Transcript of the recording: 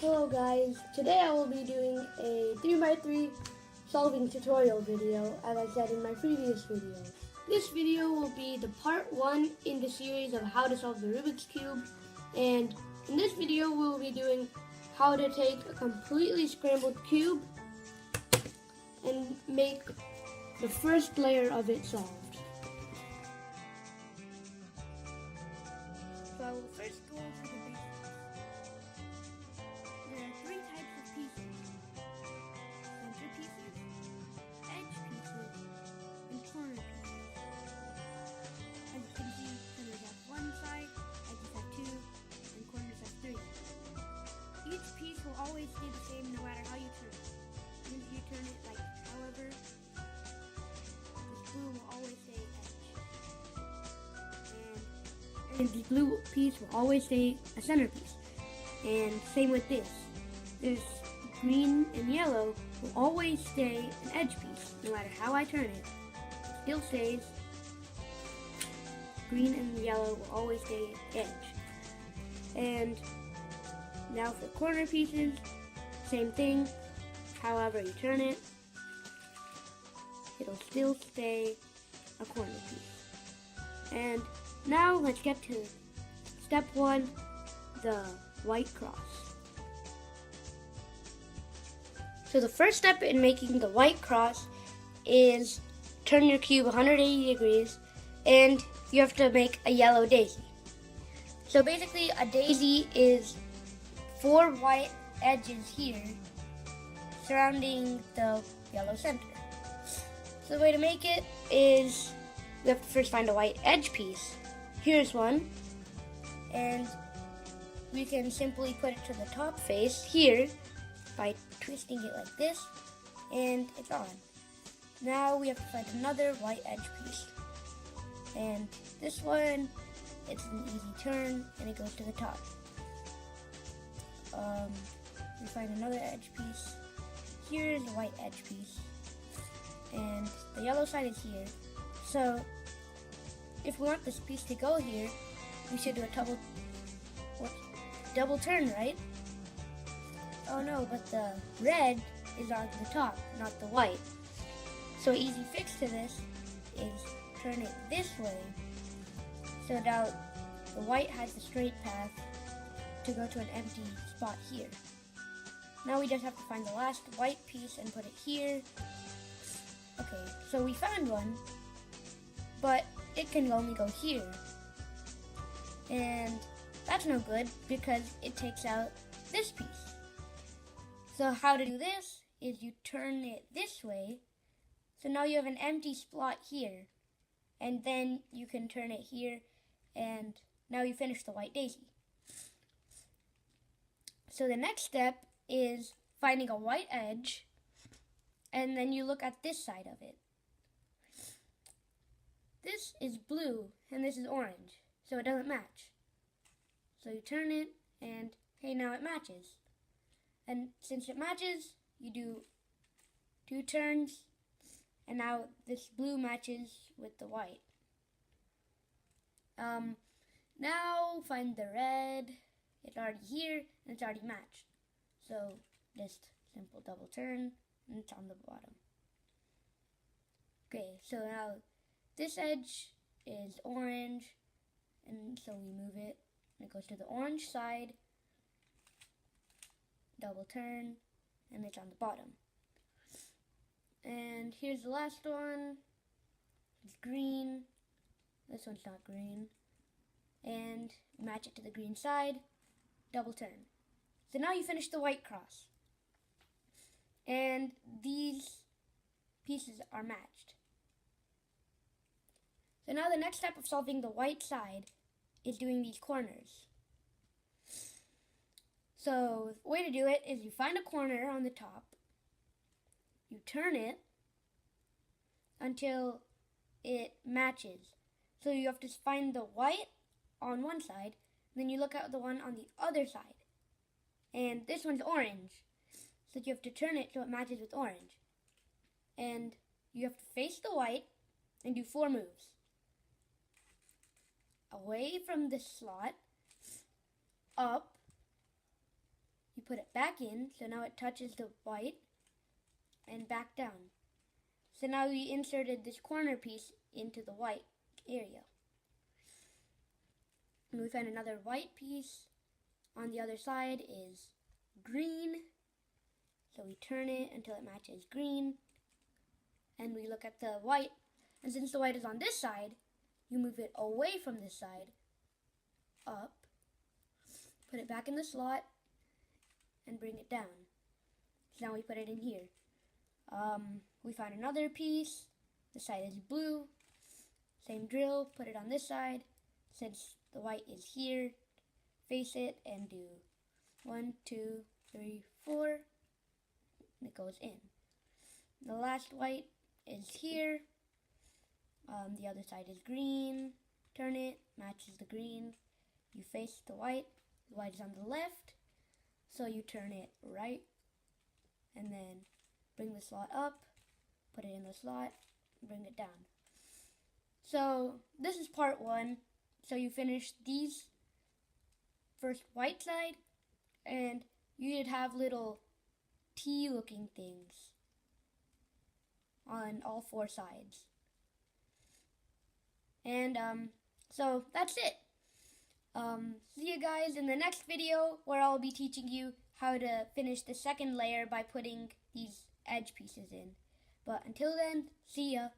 Hello guys, today I will be doing a 3x3 solving tutorial video as I said in my previous video. This video will be the part 1 in the series of how to solve the Rubik's Cube, and in this video we will be doing how to take a completely scrambled cube and make the first layer of it solved. So I will first go over the basics. There are three types of pieces: center pieces, edge pieces, and corner pieces. As you can see, centers have one side, edges have two, and corners have three. Each piece will always stay the same no matter how you turn it. If you turn it like however, this blue will always stay edge. And the blue piece will always stay a centerpiece. And same with this. This green and yellow will always stay an edge piece. No matter how I turn it, it still stays green, and yellow will always stay edge. And now for corner pieces, same thing. However you turn it, it'll still stay a corner piece. And now let's get to step 1, the white cross. So the first step in making the white cross is turn your cube 180 degrees, and you have to make a yellow daisy. So basically a daisy is 4 white edges here surrounding the yellow center. So the way to make it is we have to first find a white edge piece. Here's one, and we can simply put it to the top face here by twisting it like this, and it's on. Now we have to find another white edge piece, and this one, it's an easy turn and it goes to the top. We find another edge piece. Here's a white edge piece, and the yellow side is here. So if we want this piece to go here, we should do a double turn, right? Oh no, but the red is on the top, not the white. So easy fix to this is turn it this way. So now the white has the straight path to go to an empty spot here. Now we just have to find the last white piece and put it here. Okay, so we found one, but it can only go here. And that's no good because it takes out this piece. So how to do this is you turn it this way. So now you have an empty spot here. And then you can turn it here, and now you finish the white daisy. So the next step is finding a white edge, and then you look at this side of it. This is blue, and this is orange, so it doesn't match. So you turn it, and hey, now it matches. And since it matches, you do 2 turns, and now this blue matches with the white. Now find the red. It's already here, and it's already matched. So just simple double turn, and it's on the bottom. Okay, so now this edge is orange, and so we move it, and it goes to the orange side, double turn, and it's on the bottom. And here's the last one. It's green. This one's not green. And match it to the green side, double turn. So now you finish the white cross. And these pieces are matched. So now the next step of solving the white side is doing these corners. So the way to do it is you find a corner on the top, you turn it until it matches. So you have to find the white on one side, then you look at the one on the other side. And this one's orange, so you have to turn it so it matches with orange. And you have to face the white and do 4 moves. Away from the slot, up, you put it back in, so now it touches the white, and back down. So now we inserted this corner piece into the white area. And we find another white piece. On the other side is green. So we turn it until it matches green. And we look at the white. And since the white is on this side, you move it away from this side, up, put it back in the slot, and bring it down. So now we put it in here. We find another piece. This side is blue. Same drill, put it on this side. Since the white is here, face it and do 1, 2, 3, 4. And it goes in. The last white is here. The other side is green. Turn it, matches the green. You face the white is on the left. So you turn it right and then bring the slot up, put it in the slot, bring it down. So this is part 1. So you finish these first white side, and you should have little T looking things on all 4 sides. And so that's it. See you guys in the next video, where I'll be teaching you how to finish the second layer by putting these edge pieces in. But until then, see ya.